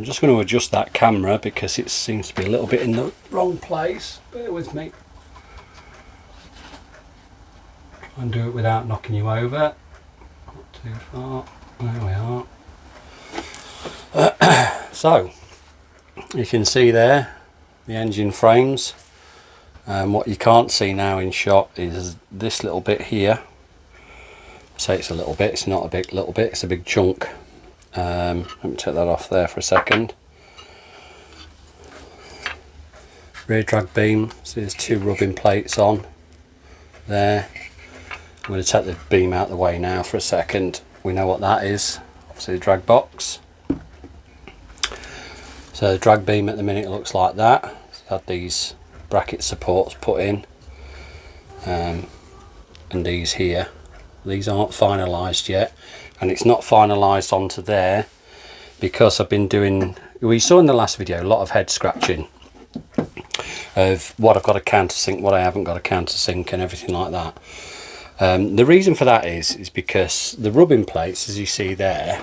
just going to adjust that camera because it seems to be a little bit in the wrong place. Bear with me. And do it without knocking you over. Not too far. There we are. So you can see there the engine frames. What you can't see now in shot is this little bit here. Say it's a little bit, it's not a big little bit, it's a big chunk. Let me take that off there for a second. Rear drag beam, so there's two rubbing plates on there. I'm going to take the beam out of the way now for a second. We know what that is, obviously the drag box. So the drag beam at the minute looks like that. It's had these bracket supports put in, and these here. These aren't finalised yet, and it's not finalised onto there because I've been doing, we saw in the last video, a lot of head scratching of what I've got to countersink, what I haven't got to countersink, and everything like that. The reason for that is because the rubbing plates, as you see there,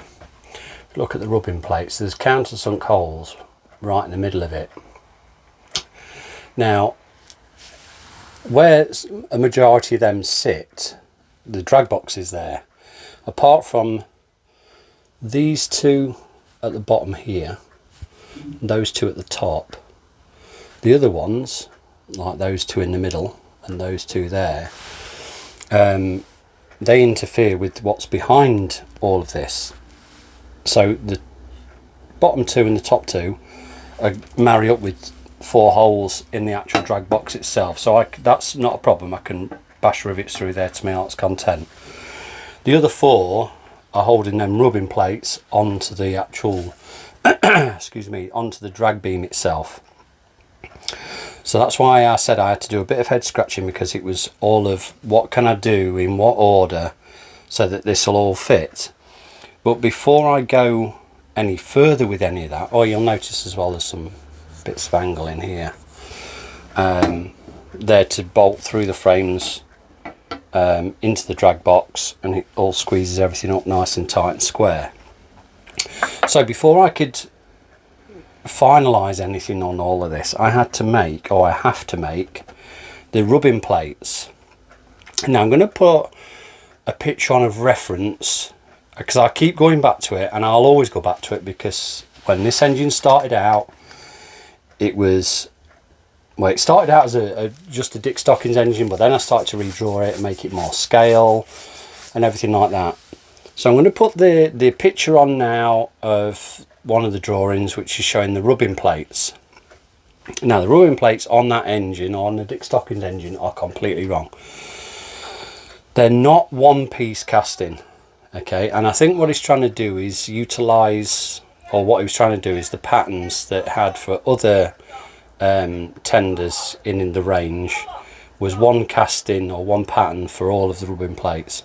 look at the rubbing plates, there's countersunk holes right in the middle of it. Now, where a majority of them sit, the drag box is there. Apart from these two at the bottom here, and those two at the top, the other ones, like those two in the middle and those two there, they interfere with what's behind all of this. So the bottom two and the top two marry up with 4 holes in the actual drag box itself, so that's not a problem. I can bash rivets through there to my heart's content. The other 4 are holding them rubbing plates onto the actual excuse me, onto the drag beam itself. So that's why I said I had to do a bit of head scratching, because it was all of what can I do in what order so that this will all fit. But before I go any further with any of that, you'll notice as well there's some bits of angle in here there to bolt through the frames into the drag box, and it all squeezes everything up nice and tight and square. So before I could finalize anything on all of this, I have to make the rubbing plates. Now I'm going to put a picture on of reference, because I keep going back to it, and I'll always go back to it, because when this engine started out, it was, well, it started out as just a Dick Stockings engine, but then I started to redraw it and make it more scale and everything like that. So I'm going to put the picture on now of one of the drawings, which is showing the rubbing plates. Now the rubbing plates on that engine, on the Dick Stockings engine, are completely wrong. They're not one piece casting, okay? And I think what he's trying to do is utilise, or what he was trying to do is the patterns that had for other tenders in the range was one casting or one pattern for all of the rubbing plates.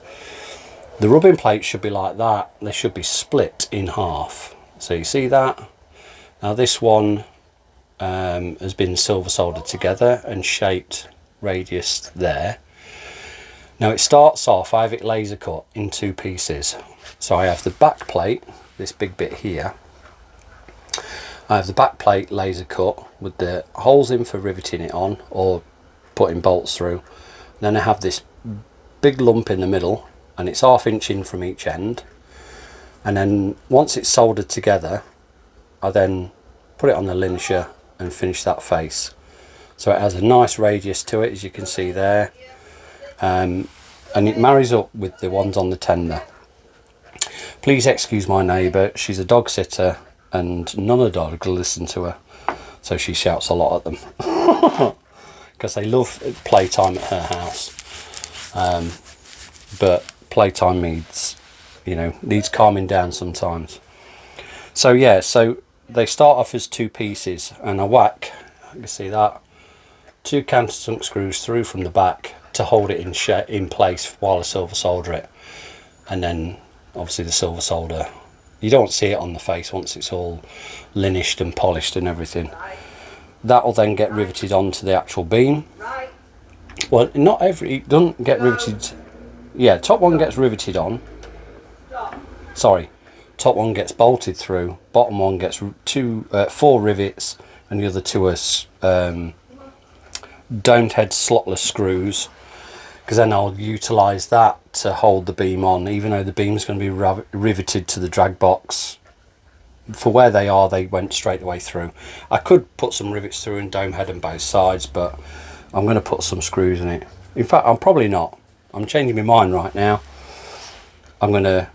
The rubbing plates should be like that. They should be split in half. So you see that? Now this one has been silver soldered together and shaped radius there. Now it starts off, I have it laser cut in 2 pieces. So I have the back plate, this big bit here. I have the back plate laser cut with the holes in for riveting it on or putting bolts through. Then I have this big lump in the middle, and it's 1/2 inch in from each end. And then once it's soldered together, I then put it on the linisher and finish that face. So it has a nice radius to it, as you can see there. And it marries up with the ones on the tender. Please excuse my neighbour, she's a dog sitter and none of the dogs listen to her, so she shouts a lot at them because they love playtime at her house. But playtime needs calming down sometimes. So yeah, so they start off as 2 pieces, and I whack, you can see that, 2 countersunk screws through from the back to hold it in place while I silver solder it. And then obviously the silver solder, you don't see it on the face once it's all linished and polished and everything. That will then get riveted onto the actual beam. Well, it doesn't get riveted. Yeah, top one gets riveted on. Sorry, top one gets bolted through, bottom one gets 4 rivets, and the other 2 are domed head slotless screws, because then I'll utilise that to hold the beam on, even though the beam's going to be riveted to the drag box. For where they are, they went straight the way through. I could put some rivets through and dome head on both sides, but I'm going to put some screws in it. In fact, I'm probably not. I'm changing my mind right now. I'm going to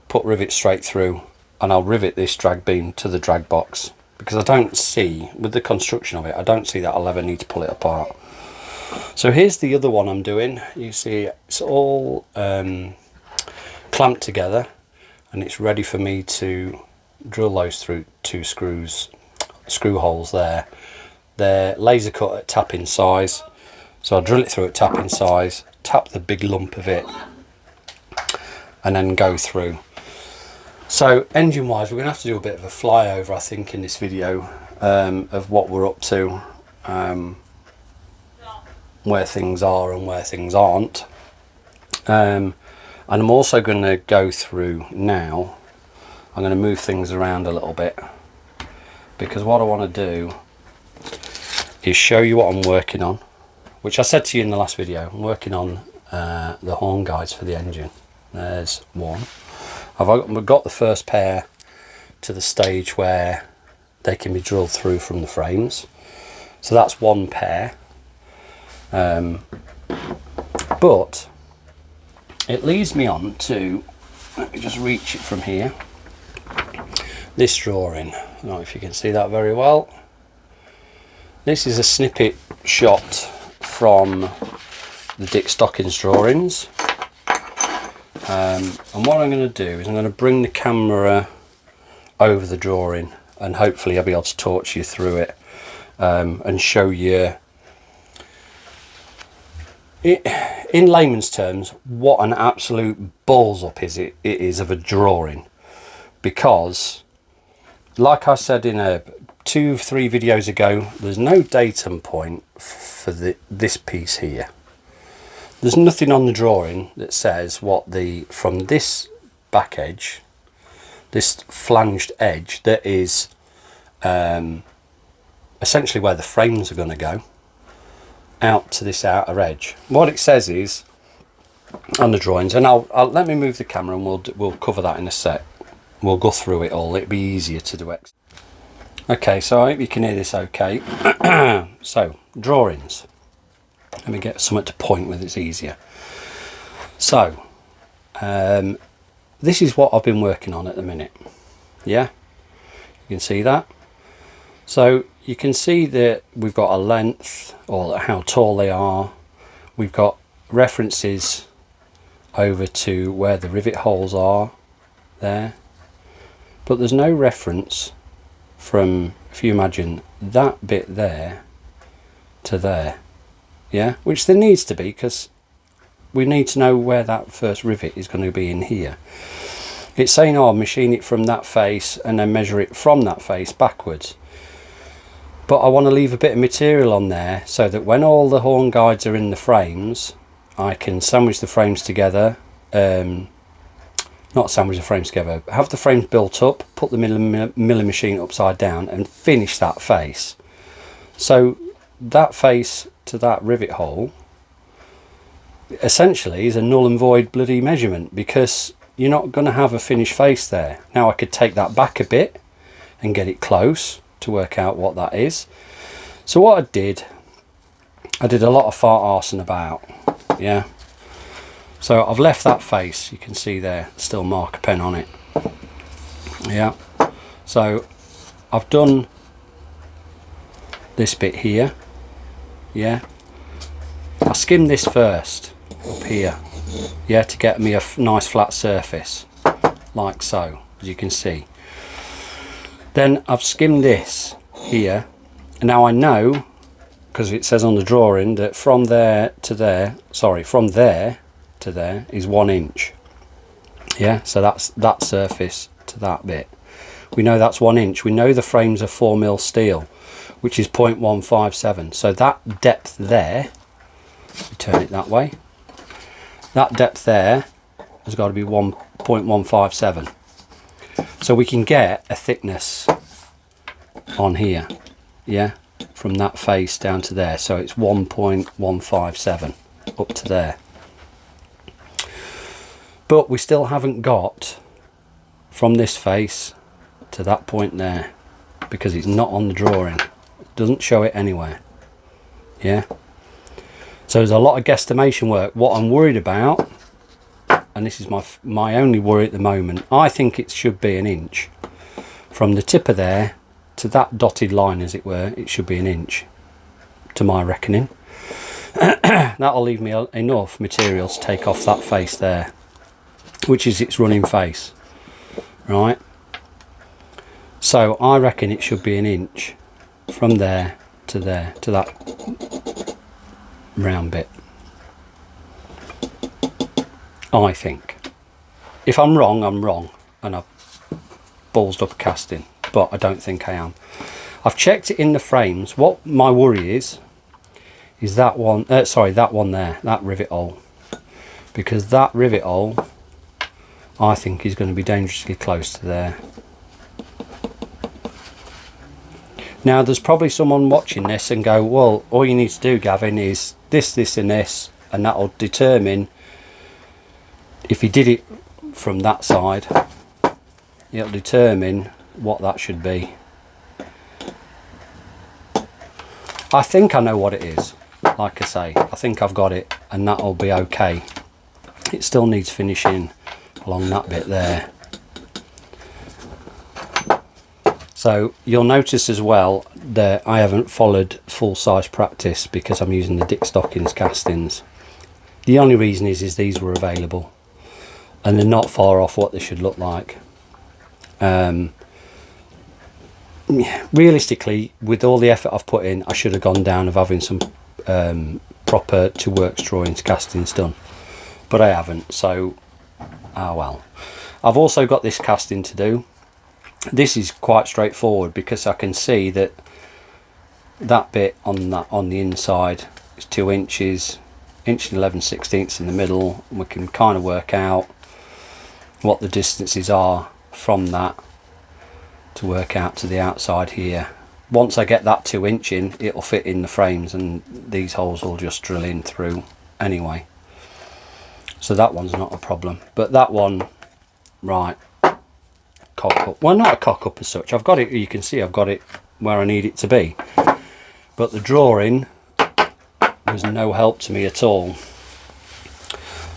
put rivets straight through, and I'll rivet this drag beam to the drag box, because I don't see, with the construction of it, I don't see that I'll ever need to pull it apart. So here's the other one I'm doing. You see it's all clamped together, and it's ready for me to drill those through 2 screw holes there. They're laser cut at tapping size, so I'll drill it through at tapping size, tap the big lump of it, and then go through. So engine wise, we're going to have to do a bit of a flyover, I think, in this video, of what we're up to, where things are and where things aren't, and I'm also going to go through now. I'm going to move things around a little bit, because what I want to do is show you what I'm working on, which I said to you in the last video. I'm working on the horn guides for the engine. There's one. I've got the first pair to the stage where they can be drilled through from the frames, so that's one pair. But it leads me on to, let me just reach it from here, this drawing. I don't know if you can see that very well. This is a snippet shot from the Dick Stockings drawings, and what I'm going to do is I'm going to bring the camera over the drawing, and hopefully I'll be able to torch you through it, and show you in layman's terms what an absolute balls up it is of a drawing. Because like I said in 2-3 videos ago, there's no datum point for this piece here. There's nothing on the drawing that says what from this back edge, this flanged edge, that is essentially where the frames are going to go, out to this outer edge. What it says is on the drawings, and I'll let me move the camera and we'll cover that in a sec. We'll go through it all. It'll be easier to do it. Okay, so I hope you can hear this okay. So drawings, let me get something to point with, it's easier. So this is what I've been working on at the minute. Yeah, you can see that. So you can see that we've got a length, or how tall they are. We've got references over to where the rivet holes are there, but there's no reference from, if you imagine, that bit there to there. Yeah, which there needs to be, because we need to know where that first rivet is going to be in here. It's saying, oh, machine it from that face and then measure it from that face backwards. But I want to leave a bit of material on there so that when all the horn guides are in the frames, I can sandwich the frames together, not sandwich the frames together, have the frames built up, put the milling machine upside down and finish that face. So that face to that rivet hole essentially is a null and void bloody measurement, because you're not going to have a finished face there. Now I could take that back a bit and get it close to work out what that is. So what I did a lot of fart arsing about. Yeah, so I've left that face, you can see there, still marker pen on it. Yeah, so I've done this bit here. Yeah, I skimmed this first up here, yeah, to get me a nice flat surface like so, as you can see. Then I've skimmed this here, and now I know, because it says on the drawing, that from there to there, sorry, from there to there is 1 inch. Yeah, so that's that surface to that bit. We know that's 1 inch. We know the frames are 4mm steel, which is 0.157. So that depth there, turn it that way, that depth there has got to be 1.157. So we can get a thickness on here, yeah, from that face down to there. So it's 1.157 up to there. But we still haven't got from this face to that point there, because it's not on the drawing. It doesn't show it anywhere, yeah. So there's a lot of guesstimation work. What I'm worried about, and this is my only worry at the moment, I think it should be 1 inch from the tip of there to that dotted line, as it were. It should be 1 inch to my reckoning. That'll leave me enough material to take off that face there, which is its running face, right? So I reckon it should be 1 inch from there, to that round bit, I think. If I'm wrong, I'm wrong, and I've ballsed up a casting, but I don't think I am. I've checked it in the frames. What my worry is that one, that one there, that rivet hole, because that rivet hole I think is going to be dangerously close to there. Now there's probably someone watching this and go, well, all you need to do, Gavin, is this, this and this, and that'll determine, if you did it from that side, it'll determine what that should be. I think I know what it is. Like I say, I think I've got it, and that'll be okay. It still needs finishing along that bit there. So you'll notice as well that I haven't followed full size practice because I'm using the Dick Stockings castings. The only reason is these were available, and they're not far off what they should look like. Realistically, with all the effort I've put in, I should have gone down of having some proper to works drawings castings done, but I haven't, so well. I've also got this casting to do. This is quite straightforward because I can see that that bit on the inside is 2 inches, 1.11" in the middle, and we can kind of work out what the distances are from that to work out to the outside here. Once I get that 2 inch in, it'll fit in the frames, and these holes will just drill in through anyway. So that one's not a problem, but that one, right, cock up. Well, not a cock up as such. I've got it, you can see I've got it where I need it to be, but the drawing was no help to me at all.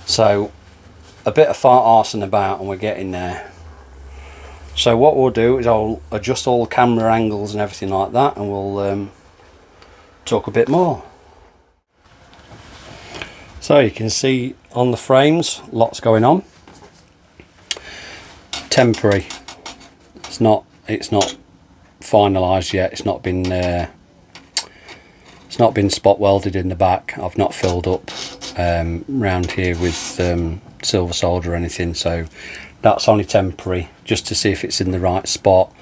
So a bit of fart arsing about, and we're getting there. So what we'll do is I'll adjust all camera angles and everything like that, and we'll talk a bit more. So you can see on the frames, lots going on. Temporary. It's not finalised yet. It's not been spot welded in the back. I've not filled up round here with silver solder or anything, so that's only temporary, just to see if it's in the right spot.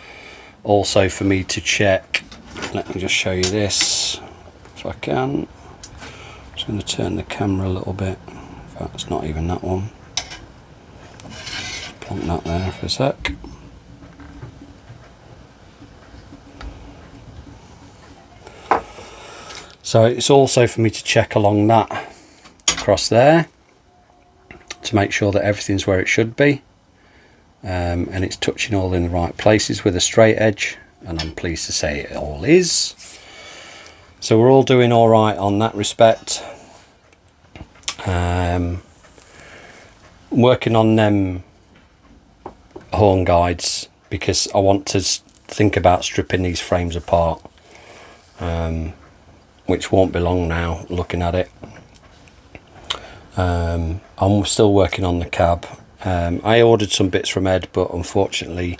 Also for me to check, let me just show you this if I can. I'm just going to turn the camera a little bit. In fact, it's not even that one. Just plonk that there for a sec. So it's also for me to check along that across there to make sure that everything's where it should be, and it's touching all in the right places with a straight edge, and I'm pleased to say it all is. So we're all doing all right on that respect. Working on them horn guides because I want to think about stripping these frames apart, which won't be long now looking at it. I'm still working on the cab. I ordered some bits from Ed, but unfortunately,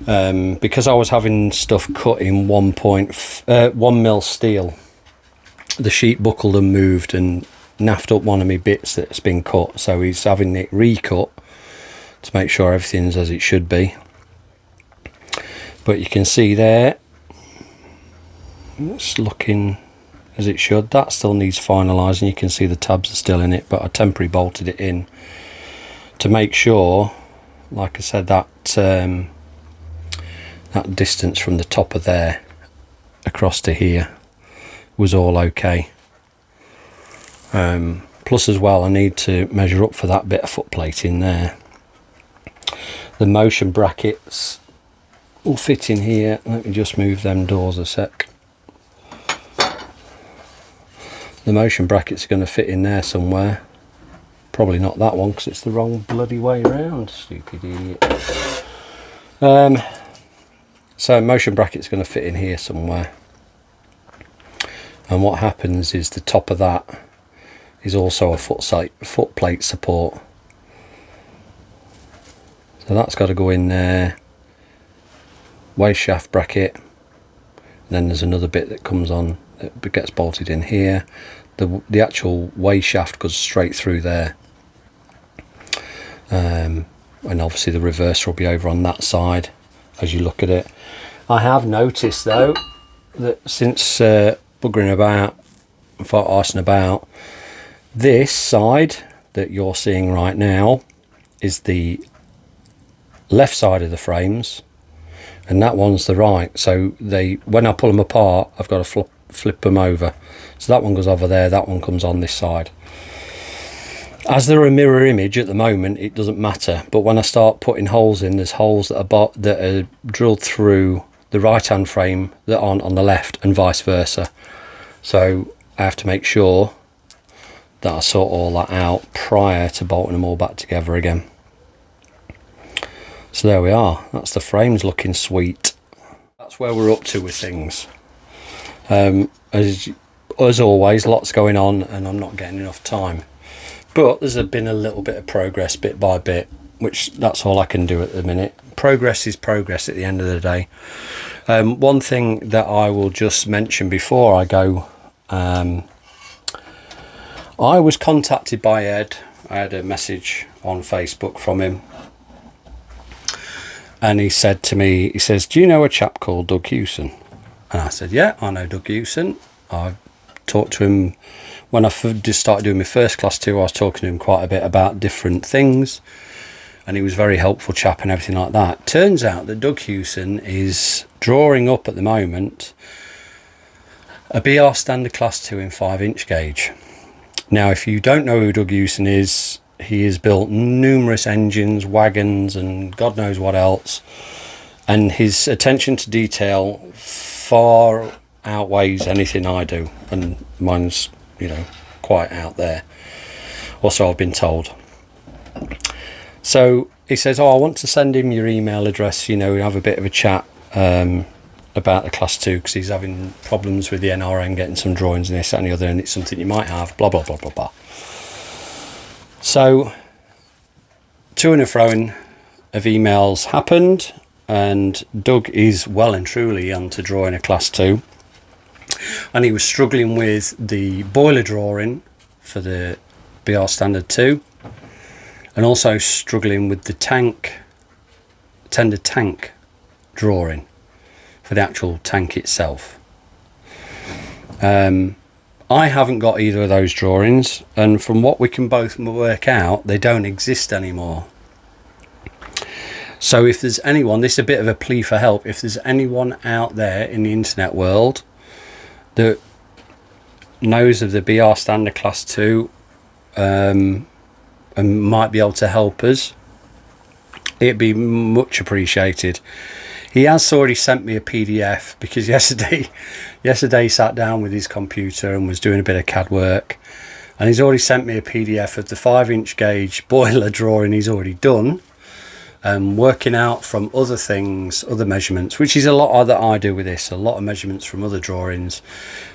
because I was having stuff cut in 1 mil steel, the sheet buckled and moved and naffed up one of my bits that's been cut, so he's having it recut to make sure everything's as it should be. But you can see there, it's looking as it should. That still needs finalising. You can see the tabs are still in it, but I temporarily bolted it in to make sure like I said, that that distance from the top of there across to here was all okay. Plus as well, I need to measure up for that bit of footplate in there. The motion brackets will fit in here. Let me just move them doors a sec. The motion brackets are going to fit in there somewhere. Probably not that one because it's the wrong bloody way around. Stupid idiot. So motion bracket's going to fit in here somewhere. And what happens is the top of that is also a footplate support. So that's got to go in there. Waste shaft bracket. Then there's another bit that comes on that gets bolted in here. The actual waste shaft goes straight through there. And obviously the reverser will be over on that side as you look at it. I have noticed though that since buggering about, arsing about, this side that you're seeing right now is the left side of the frames, and that one's the right. So when I pull them apart, I've got to flip them over. So that one goes over there, that one comes on this side. As they're a mirror image at the moment, it doesn't matter. But when I start putting holes in, there's holes that are drilled through the right hand frame that aren't on the left, and vice versa. So I have to make sure that I sort all that out prior to bolting them all back together again. So there we are. That's the frames looking sweet. That's where we're up to with things. As always, lots going on and I'm not getting enough time. But there's been a little bit of progress bit by bit, which that's all I can do at the minute. Progress is progress at the end of the day. One thing that I will just mention before I go, I was contacted by Ed. I had a message on Facebook from him. And he said to me, he says, do you know a chap called Doug Hewson? And I said, yeah, I know Doug Hewson. I've talked to him when I just started doing my first class 2. I was talking to him quite a bit about different things, and he was a very helpful chap and everything like that. Turns out that Doug Hewson is drawing up at the moment a BR standard class 2 in 5-inch gauge. Now, if you don't know who Doug Hewson is, he has built numerous engines, wagons, and God knows what else. And his attention to detail far outweighs anything I do. And mine's, you know, quite out there. Also, I've been told. So he says, oh, I want to send him your email address, you know, and have a bit of a chat about the class 2, because he's having problems with the NRN getting some drawings and this, that and the other, and it's something you might have, blah, blah, blah, blah, blah. So, to and froing of emails happened, and Doug is well and truly onto drawing a class 2. And he was struggling with the boiler drawing for the BR Standard 2, and also struggling with the tender tank drawing for the actual tank itself. I haven't got either of those drawings, and from what we can both work out, they don't exist anymore. So if there's anyone, this is a bit of a plea for help, if there's anyone out there in the internet world that knows of the BR Standard Class 2 and might be able to help us, it'd be much appreciated. He has already sent me a PDF, because yesterday he sat down with his computer and was doing a bit of CAD work, and he's already sent me a PDF of the 5-inch gauge boiler drawing he's already done, working out from other things, other measurements, which is a lot that I do with this, a lot of measurements from other drawings.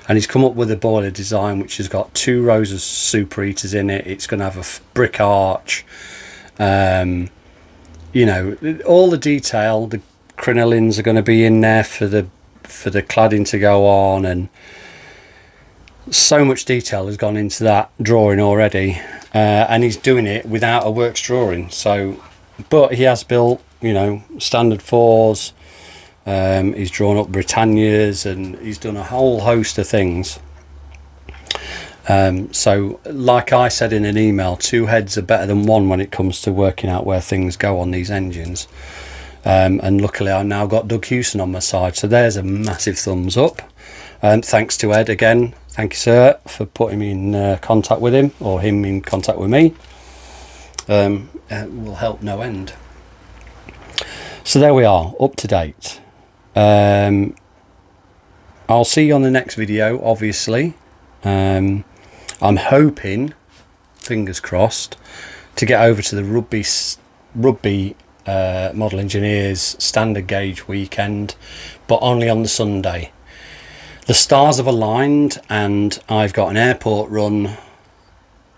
And he's come up with a boiler design which has got 2 rows of superheaters in it. It's going to have a brick arch, you know, all the detail. The crinolines are going to be in there for the cladding to go on, and so much detail has gone into that drawing already, and he's doing it without a works drawing. So, but he has built, you know, standard 4s, he's drawn up Britannias, and he's done a whole host of things. So like I said in an email, 2 heads are better than 1 when it comes to working out where things go on these engines. And luckily I now got Doug Hewson on my side, so there's a massive thumbs up. And thanks to Ed again, thank you sir for putting me in contact with him, or him in contact with me. It will help no end. So there we are, up to date. I'll see you on the next video, obviously. I'm hoping, fingers crossed, to get over to the rugby Model Engineers standard gauge weekend, but only on the Sunday. The stars have aligned and I've got an airport run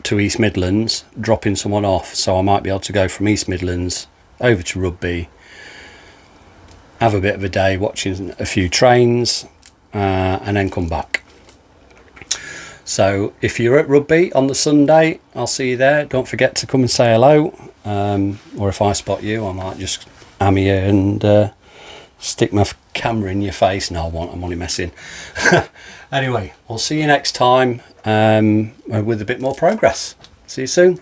to East Midlands, dropping someone off, so I might be able to go from East Midlands over to Rugby, have a bit of a day watching a few trains, and then come back. So if you're at Rugby on the Sunday, I'll see you there. Don't forget to come and say hello, or if I spot you, I might just am here and stick my camera in your face. No, I'm only messing. Anyway, we'll see you next time with a bit more progress. See you soon.